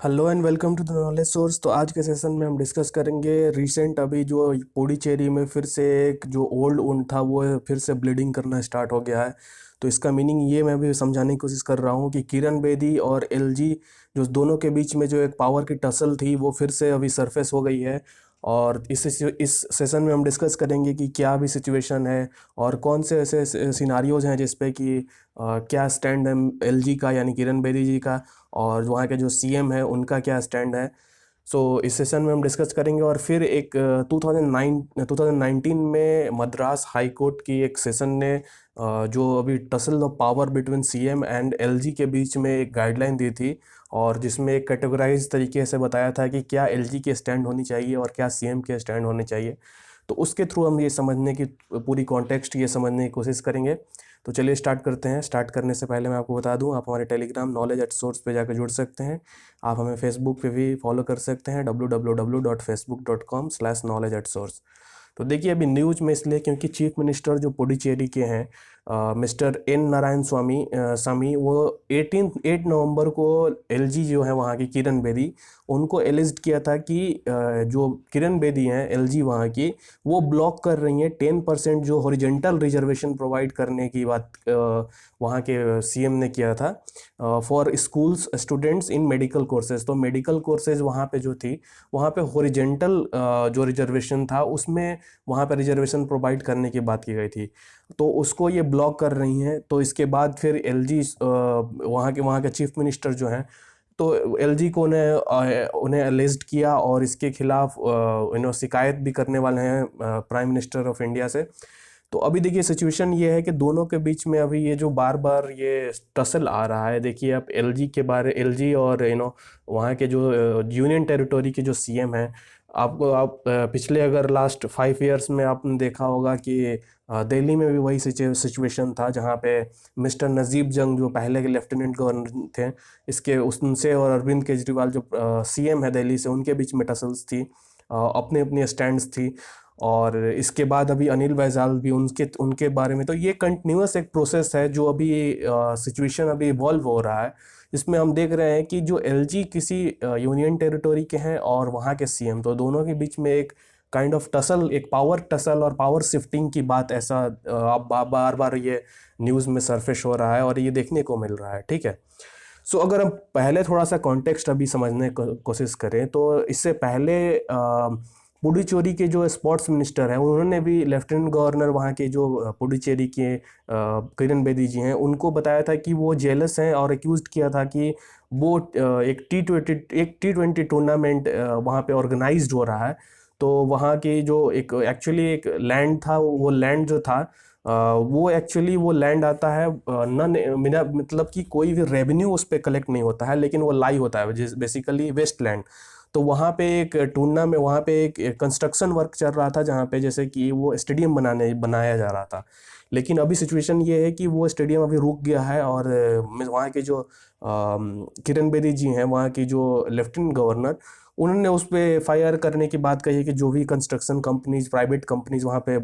Hello and welcome to the knowledge source. तो आज के सेशन में हम डिस्कस करेंगे रिसेंट अभी जो पुडुचेरी में फिर से एक जो ओल्ड वुंड था वो फिर से ब्लीडिंग करना स्टार्ट हो गया है। तो इसका मीनिंग ये मैं भी समझाने की कोशिश कर रहा हूँ कि किरण बेदी और एलजी जो दोनों के बीच में जो एक पावर की टसल थी वो फिर से अभी सरफेस हो गई है। और इस सेशन में हम डिस्कस करेंगे कि क्या अभी सिचुएशन है और कौन से ऐसे सिनारियोज हैं जिस पे कि क्या स्टैंड है एलजी का यानी किरण बेदी जी का, और वहाँ के जो सीएम है उनका क्या स्टैंड है। सो इस सेशन में हम डिस्कस करेंगे। और फिर एक 2019 में मद्रास हाई कोर्ट की एक सेशन ने जो अभी tussle of power between CM and LG के बीच में एक गाइडलाइन दी थी, और जिसमें एक कैटेगराइज तरीके से बताया था कि क्या एलजी के स्टैंड होनी चाहिए और क्या सीएम के स्टैंड होने चाहिए। तो उसके थ्रू हम ये समझने की पूरी कॉन्टेक्स्ट ये समझने की कोशिश करेंगे। तो चलिए स्टार्ट करते हैं। स्टार्ट करने से पहले मैं आपको बता दूं, आप हमारे टेलीग्राम knowledge@source पे जाकर जुड़ सकते हैं। आप हमें फेसबुक पे भी फॉलो कर सकते हैं www.facebook.com/knowledge@source। तो देखिए अभी न्यूज में इसलिए क्योंकि चीफ मिनिस्टर जो पुडुचेरी के हैं मिस्टर एन नारायण स्वामी वो 8 नवंबर को एलजी जो है वहाँ की किरण बेदी उनको एलिस्ट किया था कि जो किरण बेदी हैं एलजी वहाँ की वो ब्लॉक कर रही हैं 10% जो हॉरिजेंटल रिजर्वेशन प्रोवाइड करने की बात वहाँ के सीएम ने किया था for schools students in medical courses. तो मेडिकल कोर्सेज वहाँ पे जो थी वहाँ पे हॉरिजेंटल जो रिजर्वेशन था उसमें वहाँ पे रिजर्वेशन प्रोवाइड करने की बात की गई थी, तो उसको ये ब्लॉक कर रही हैं। तो इसके बाद फिर एलजी वहाँ के चीफ मिनिस्टर जो हैं तो एलजी को उन्हें अलेज्ड किया और इसके खिलाफ शिकायत भी करने वाले हैं प्राइम मिनिस्टर ऑफ इंडिया से। तो अभी देखिए सिचुएशन ये है कि दोनों के बीच में अभी ये जो बार बार ये टसल आ रहा है। देखिए आप एलजी और वहाँ के जो यूनियन टेरिटोरी के जो सीएम हैं, आपको आप पिछले अगर लास्ट 5 इयर्स में आपने देखा होगा कि दिल्ली में भी वही सिचुएशन था जहाँ पे मिस्टर नजीब जंग जो पहले के लेफ्टिनेंट गवर्नर थे इसके उनसे और अरविंद केजरीवाल जो सीएम है दिल्ली से उनके बीच में टसल्स थी, अपने अपनी स्टैंड्स थी। और इसके बाद अभी अनिल बैजल भी उनके उनके बारे में, तो ये कंटिन्यूअस एक प्रोसेस है जो अभी सिचुएशन अभी इवॉल्व हो रहा है। इसमें हम देख रहे हैं कि जो एलजी किसी यूनियन टेरिटोरी के हैं और वहाँ के सीएम, तो दोनों के बीच में एक काइंड ऑफ टसल, एक पावर टसल और पावर शिफ्टिंग की बात ऐसा अब बार बार ये न्यूज़ में सरफेस हो रहा है और ये देखने को मिल रहा है। ठीक है। सो अगर हम पहले थोड़ा सा कॉन्टेक्स्ट अभी समझने की कोशिश करें तो इससे पहले पुडुचेरी के जो स्पोर्ट्स मिनिस्टर हैं उन्होंने भी लेफ्टिनेंट गवर्नर वहाँ के जो पुडुचेरी के किरण बेदी जी हैं उनको बताया था कि वो जेलस हैं और एक्यूज किया था कि वो एक टी ट्वेंटी टूर्नामेंट वहाँ पे ऑर्गेनाइज्ड हो रहा है। तो वहाँ की जो एक एक्चुअली एक लैंड था वो लैंड जो था वो एक्चुअली वो लैंड आता है नन बिना मतलब कि कोई भी रेवेन्यू उस पर कलेक्ट नहीं होता है, लेकिन वो लाई होता है बेसिकली वेस्ट लैंड। तो वहाँ पे एक टूर्ना में वहाँ पे एक कंस्ट्रक्शन वर्क चल रहा था जहाँ पे जैसे कि वो स्टेडियम बनाया जा रहा था। लेकिन अभी सिचुएशन ये है कि वो स्टेडियम अभी रुक गया है और वहाँ के जो किरण बेदी जी हैं वहाँ की जो लेफ्टिनेंट गवर्नर, उन्होंने उस पर एफआईआर करने की बात कही है कि जो भी कंस्ट्रक्शन कंपनीज प्राइवेट कंपनीज वहाँ पे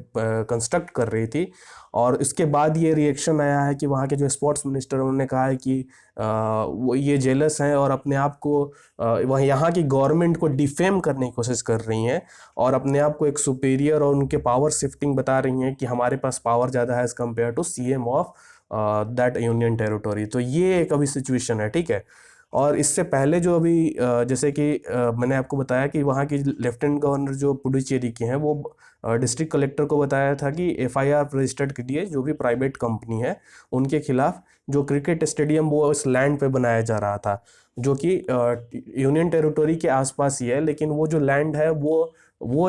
कंस्ट्रक्ट कर रही थी। और इसके बाद ये रिएक्शन आया है कि वहाँ के जो स्पोर्ट्स मिनिस्टर उन्होंने कहा है कि वो ये जेलस हैं और अपने आप को वह यहाँ की गवर्नमेंट को डिफेम करने की कोशिश कर रही हैं और अपने आप को एक सुपीरियर और उनके पावर शिफ्टिंग बता रही हैं कि हमारे पास पावर ज़्यादा है as compare to CM of that union territory. तो ये एक अभी सिचुएशन है। ठीक है। और इससे पहले जो अभी जैसे कि मैंने आपको बताया कि वहाँ की लेफ्टिनेंट गवर्नर जो पुडुचेरी के हैं वो डिस्ट्रिक्ट कलेक्टर को बताया था कि एफआईआर रजिस्टर्ड कीजिए जो भी प्राइवेट कंपनी है उनके खिलाफ। जो क्रिकेट स्टेडियम वो उस लैंड पे बनाया जा रहा था जो कि यूनियन टेरिटोरी के आसपास ही है, लेकिन वो जो लैंड है वो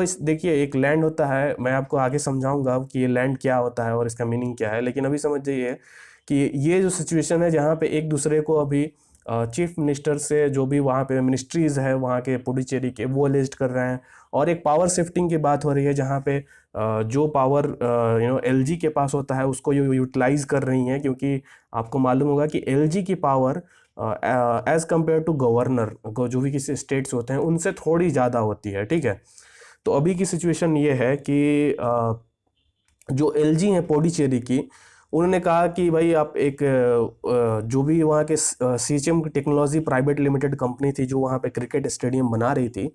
इस देखिए एक लैंड होता है, मैं आपको आगे समझाऊंगा कि ये लैंड क्या होता है और इसका मीनिंग क्या है। लेकिन अभी समझ जाइए कि ये जो सिचुएशन है जहाँ पे एक दूसरे को अभी चीफ मिनिस्टर से जो भी वहाँ पे मिनिस्ट्रीज है वहाँ के पुडुचेरी के वो लिस्ट कर रहे हैं और एक पावर शिफ्टिंग की बात हो रही है जहाँ पे जो पावर एलजी के पास होता है उसको यूटिलाइज कर रही हैं, क्योंकि आपको मालूम होगा कि एलजी की power as compare to governor जो भी किसी स्टेट्स होते हैं उनसे थोड़ी ज़्यादा होती है। ठीक है। तो अभी की सिचुएशन ये है कि जो एलजी है पौडीचेरी की उन्होंने कहा कि भाई आप एक जो भी वहाँ के CHM technology private limited company थी जो वहाँ पे क्रिकेट स्टेडियम बना रही थी,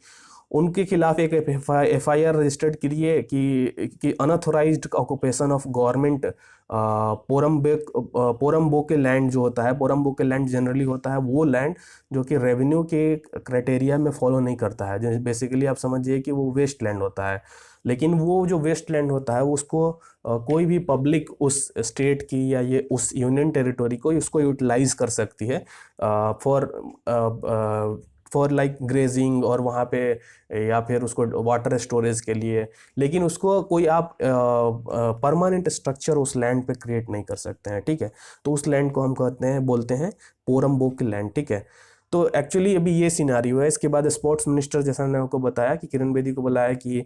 उनके खिलाफ एक एफआईआर रजिस्टर्ड करिए कि अनऑथोराइज्ड ऑक्यूपेशन ऑफ गवर्नमेंट पोरम्बो के लैंड जो होता है, पोरम्बो के लैंड जनरली होता है वो लैंड जो कि रेवेन्यू के क्राइटेरिया में फॉलो नहीं करता है, जो बेसिकली आप समझिए कि वो वेस्ट लैंड होता है। लेकिन वो जो वेस्ट लैंड होता है उसको कोई भी पब्लिक उस स्टेट की या ये उस यूनियन टेरिटोरी को उसको यूटिलाइज कर सकती है फॉर फॉर लाइक ग्रेजिंग और वहाँ पे, या फिर उसको वाटर स्टोरेज के लिए। लेकिन उसको कोई आप परमानेंट स्ट्रक्चर उस लैंड पे क्रिएट नहीं कर सकते हैं, ठीक है। तो उस लैंड को हम कहते हैं, बोलते हैं पोरम्बोक लैंड, ठीक है। तो एक्चुअली अभी ये सिनारियो है। इसके बाद स्पोर्ट्स मिनिस्टर, जैसा मैंने आपको बताया कि किरण बेदी को बुलाया कि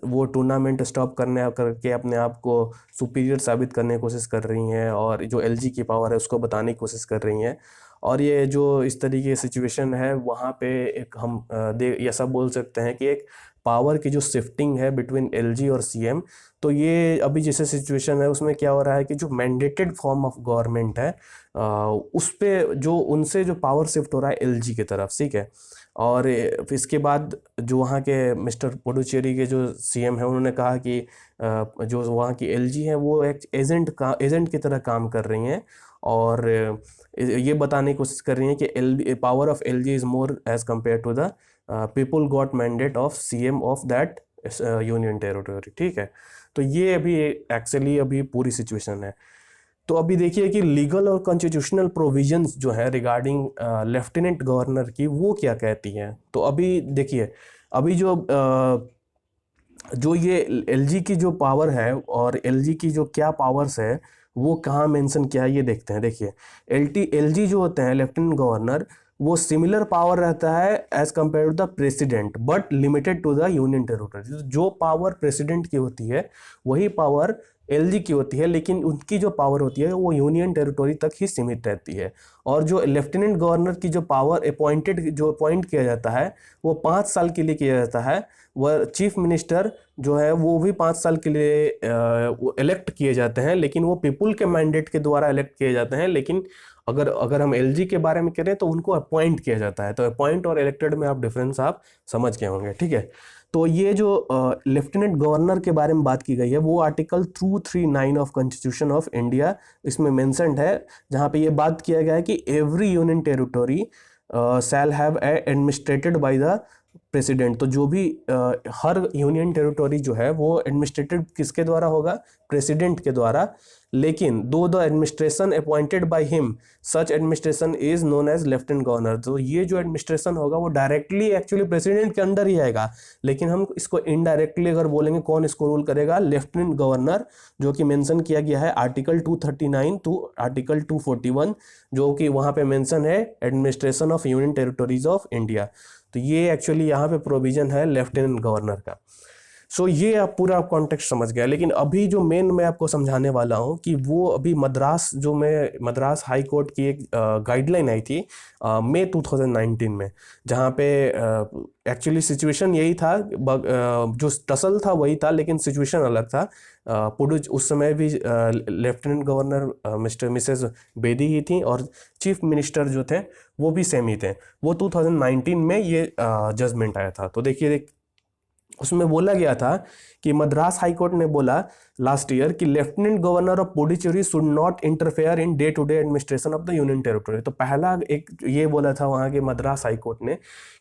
वो टूर्नामेंट स्टॉप करने करके अपने आप को सुपीरियर साबित करने की कोशिश कर रही हैं और जो एलजी की पावर है उसको बताने की कोशिश कर रही हैं। और ये जो इस तरीके की सिचुएशन है वहाँ पे एक हम ऐसा बोल सकते हैं कि एक पावर की जो शिफ्टिंग है बिटवीन एलजी और सीएम। तो ये अभी जैसे सिचुएशन है उसमें क्या हो रहा है कि जो मैंडेटेड फॉर्म ऑफ गवर्नमेंट है उस पे जो उनसे जो पावर शिफ्ट हो रहा है एलजी की तरफ, ठीक है। और इसके बाद जो वहाँ के मिस्टर पुडुचेरी के जो सीएम है उन्होंने कहा कि जो वहाँ की एलजी है वो एक एजेंट की तरह काम कर रही हैं और ये बताने की कोशिश कर रही हैं कि L power of LG is more as compare to the people got mandate of CM of that union territory, ठीक है। तो ये अभी एक्चुअली अभी पूरी सिचुएशन है। तो अभी देखिए कि लीगल और कॉन्स्टिट्यूशनल प्रोविजंस जो है रिगार्डिंग लेफ्टिनेंट गवर्नर की वो क्या कहती हैं। तो अभी देखिए, अभी जो ये एलजी की जो पावर है और एलजी की जो क्या पावर्स है वो कहाँ मेंशन किया है ये देखते हैं। देखिए एलजी जो होते हैं लेफ्टिनेंट गवर्नर, वो सिमिलर पावर रहता है as compare to the president but limited to the union territory. जो पावर प्रेसिडेंट की होती है वही पावर एलजी की होती है, लेकिन उनकी जो पावर होती है वो यूनियन टेरिटोरी तक ही सीमित रहती है। और जो लेफ्टिनेंट गवर्नर की जो पावर अपॉइंट किया जाता है वो 5 साल के लिए किया जाता है। वह चीफ मिनिस्टर जो है वो भी 5 साल के लिए इलेक्ट किए जाते हैं, लेकिन वो पीपुल के मैंडेट के द्वारा इलेक्ट किए जाते हैं। लेकिन अगर हम एलजी के बारे में करें तो उनको अपॉइंट किया जाता है। तो अपॉइंट और इलेक्टेड में आप डिफरेंस आप समझ गए होंगे, ठीक है। तो ये जो लेफ्टिनेंट गवर्नर के बारे में बात की गई है वो article 239 of constitution of India इसमें मेंशन्ड है, जहाँ पे ये बात किया गया है कि every union territory shall have administrated by the president. तो जो भी हर यूनियन टेरिटोरी जो है वो एडमिनिस्ट्रेटेड किसके द्वारा होगा, प्रेसिडेंट के द्वारा। लेकिन though the administration appointed by him such administration is known as lieutenant governor. तो ये जो एडमिनिस्ट्रेशन होगा वो डायरेक्टली एक्चुअली प्रेसिडेंट के अंडर ही आएगा, लेकिन हम इसको इनडायरेक्टली अगर बोलेंगे कौन इसको रूल करेगा, लेफ्टिनेंट गवर्नर, जो कि मेंशन किया गया है आर्टिकल 239 टू आर्टिकल 241, जो कि वहाँ पे मेंशन है administration of union territories of India. तो ये एक्चुअली यहाँ पे प्रोविजन है लेफ्टिनेंट गवर्नर का। सो ये आप पूरा कॉन्टेक्स्ट समझ गया। लेकिन अभी जो मेन मैं आपको समझाने वाला हूँ कि वो अभी मद्रास हाई कोर्ट की एक गाइडलाइन आई थी मई 2019 में, जहाँ पे एक्चुअली सिचुएशन यही था, जो टसल था वही था लेकिन सिचुएशन अलग था। उस समय भी लेफ्टिनेंट गवर्नर मिसेस बेदी ही थी और चीफ मिनिस्टर जो थे वो भी सेम ही थे। वो 2019 में ये जजमेंट आया था। तो देखिए उसमें बोला गया था कि मद्रास हाई कोर्ट ने बोला लास्ट ईयर कि lieutenant governor of Puducherry should not interfere in day to day administration of the union territory. तो पहला एक ये बोला था वहाँ के मद्रास हाई कोर्ट ने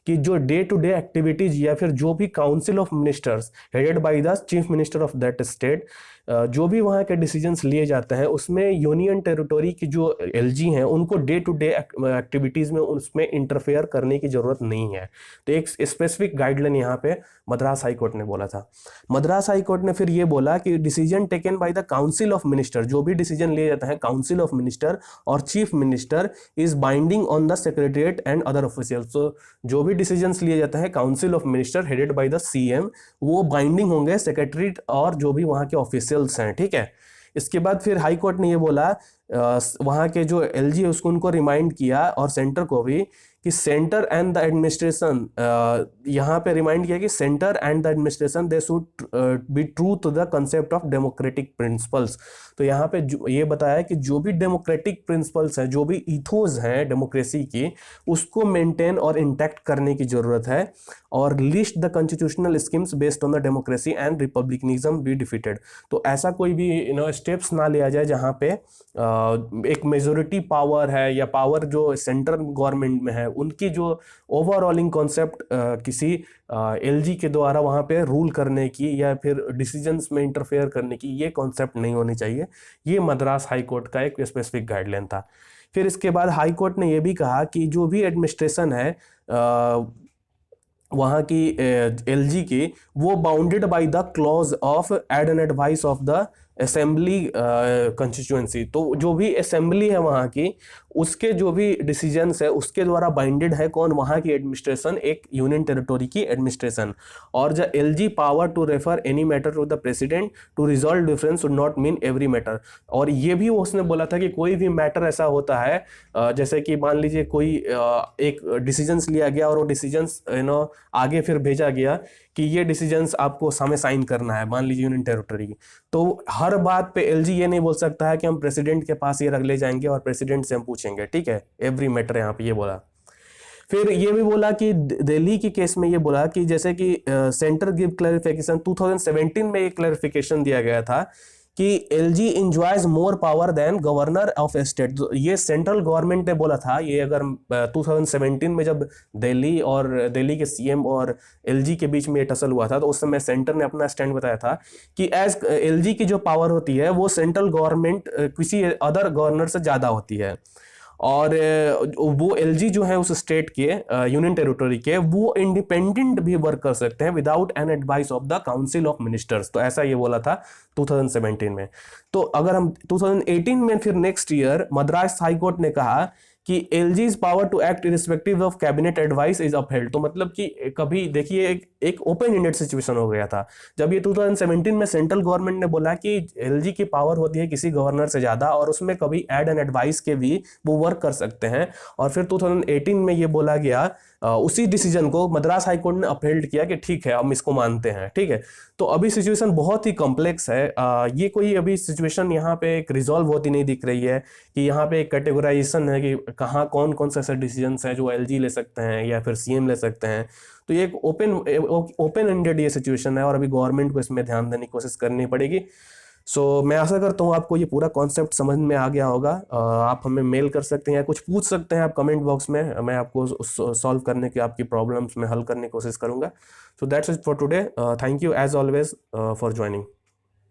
कि जो डे टू डे एक्टिविटीज या फिर जो भी council of ministers headed by the chief minister of that state, जो भी वहाँ के डिसीजंस लिए जाते हैं उसमें यूनियन टेरिटोरी की जो एलजी हैं उनको डे टू डे एक्टिविटीज़ में उसमें इंटरफेयर करने की ज़रूरत नहीं है। तो एक स्पेसिफिक गाइडलाइन यहाँ पे मद्रास हाई कोर्ट ने बोला था। मद्रास हाई कोर्ट ने फिर ये बोला कि decision taken by the council of minister, जो भी डिसीजन लिए जाते हैं काउंसिल ऑफ मिनिस्टर और chief minister, is binding on the secretariat and other officials. तो जो भी डिसीजंस लिए जाते हैं council of minister headed by the CM, वो बाइंडिंग होंगे सेक्रेटरीट और जो भी वहाँ के ऑफिशियल्स हैं, ठीक है। इसके बाद फिर हाई कोर्ट ने ये बोला वहाँ के जो एलजी है उसको उनको रिमाइंड किया और सेंटर को भी कि सेंटर एंड द एडमिनिस्ट्रेशन, यहाँ पे रिमाइंड किया कि centre and the administration they should be true to the concept of democratic principles. तो यहाँ पे ये बताया कि जो भी डेमोक्रेटिक प्रिंसिपल्स हैं, जो भी इथोस हैं डेमोक्रेसी की, उसको मेंटेन और इंटैक्ट करने की जरूरत है। और list the constitutional schemes based on the democracy and republicanism be defeated. तो ऐसा कोई भी स्टेप्स ना लिया जाए जहाँ पे एक मेजोरिटी पावर है या पावर जो सेंट्रल गवर्नमेंट में है, उनकी जो ओवरऑलिंग कॉन्सेप्ट किसी एलजी के द्वारा वहाँ पे रूल करने की या फिर डिसीजंस में इंटरफेयर करने की, ये कॉन्सेप्ट नहीं होनी चाहिए। ये मद्रास हाई कोर्ट का एक स्पेसिफिक गाइडलाइन था। फिर इसके बाद हाई कोर्ट ने ये भी कहा कि जो भी एडमिनिस्ट्रेशन है वहाँ की एलजी की, वो bounded by the clause of aid and advice of the assembly constituency. तो जो भी असेंबली है वहाँ की, उसके जो भी डिसीजंस है उसके द्वारा बाइंडेड है कौन, वहाँ की एडमिनिस्ट्रेशन, एक यूनियन टेरिटोरी की एडमिनिस्ट्रेशन। और the LG power to refer any matter to the president to resolve difference should not mean every matter. और ये भी उसने बोला था कि कोई भी मैटर ऐसा होता है, जैसे कि मान लीजिए कोई एक डिसीजंस लिया गया और वो डिसीजंस आगे फिर भेजा गया कि ये डिसीजंस आपको हमें साइन करना है, मान लीजिए यूनियन टेरिटरी की, तो हर बात पे एलजी ये नहीं बोल सकता है कि हम प्रेसिडेंट के पास ये रख ले जाएंगे और प्रेसिडेंट से हम पूछेंगे, ठीक है, एवरी मैटर यहाँ पे ये बोला। फिर ये भी बोला कि दिल्ली के केस में ये बोला कि जैसे कि सेंटर गिव क्लैरिफिकेशन, 2017 में एक क्लैरिफिकेशन दिया गया था कि LG enjoys more power than governor of state. ये सेंट्रल गवर्नमेंट ने बोला था ये, अगर 2017 में जब दिल्ली और दिल्ली के सीएम और एलजी के बीच में ये टसल हुआ था, तो उस समय सेंटर ने अपना स्टैंड बताया था कि एज एलजी की जो पावर होती है वो सेंट्रल गवर्नमेंट किसी अदर गवर्नर से ज़्यादा होती है। और वो एलजी जो है उस स्टेट के यूनियन टेरिटोरी के, वो इंडिपेंडेंट भी वर्क कर सकते हैं without an advice of the council of ministers. तो ऐसा ये बोला था 2017 में। तो अगर हम 2018 में फिर next year Madras high court ने कहा कि LG's power to act irrespective of cabinet advice is upheld. तो मतलब कि कभी देखिए एक ओपन एंडेड सिचुएशन हो गया था जब ये 2017 में सेंट्रल गवर्नमेंट ने बोला कि एलजी की पावर होती है किसी गवर्नर से ज्यादा और उसमें कभी एड एंड एडवाइस के भी वो वर्क कर सकते हैं। और फिर 2018 में ये बोला गया, उसी डिसीजन को मद्रास हाई कोर्ट ने अपहेल्ड किया कि ठीक है हम इसको मानते हैं, ठीक है। तो अभी सिचुएशन बहुत ही कॉम्प्लेक्स है। ये कोई अभी सिचुएशन यहाँ पे एक रिजॉल्व होती नहीं दिख रही है कि यहाँ पे एक कैटेगराइजेशन है कि कहाँ कौन कौन से ऐसे डिसीजंस हैं जो एलजी ले सकते हैं या फिर सीएम ले सकते हैं। तो ये एक ओपन एंडेड ये सिचुएशन है और अभी गवर्नमेंट को इसमें ध्यान देने की कोशिश करनी पड़ेगी। सो मैं आशा करता हूँ आपको ये पूरा कॉन्सेप्ट समझ में आ गया होगा। आप हमें मेल कर सकते हैं या कुछ पूछ सकते हैं आप कमेंट बॉक्स में, मैं आपको सॉल्व करने की, आपकी प्रॉब्लम्स में हल करने की कोशिश करूँगा। So that's it for today. Thank you as always for joining.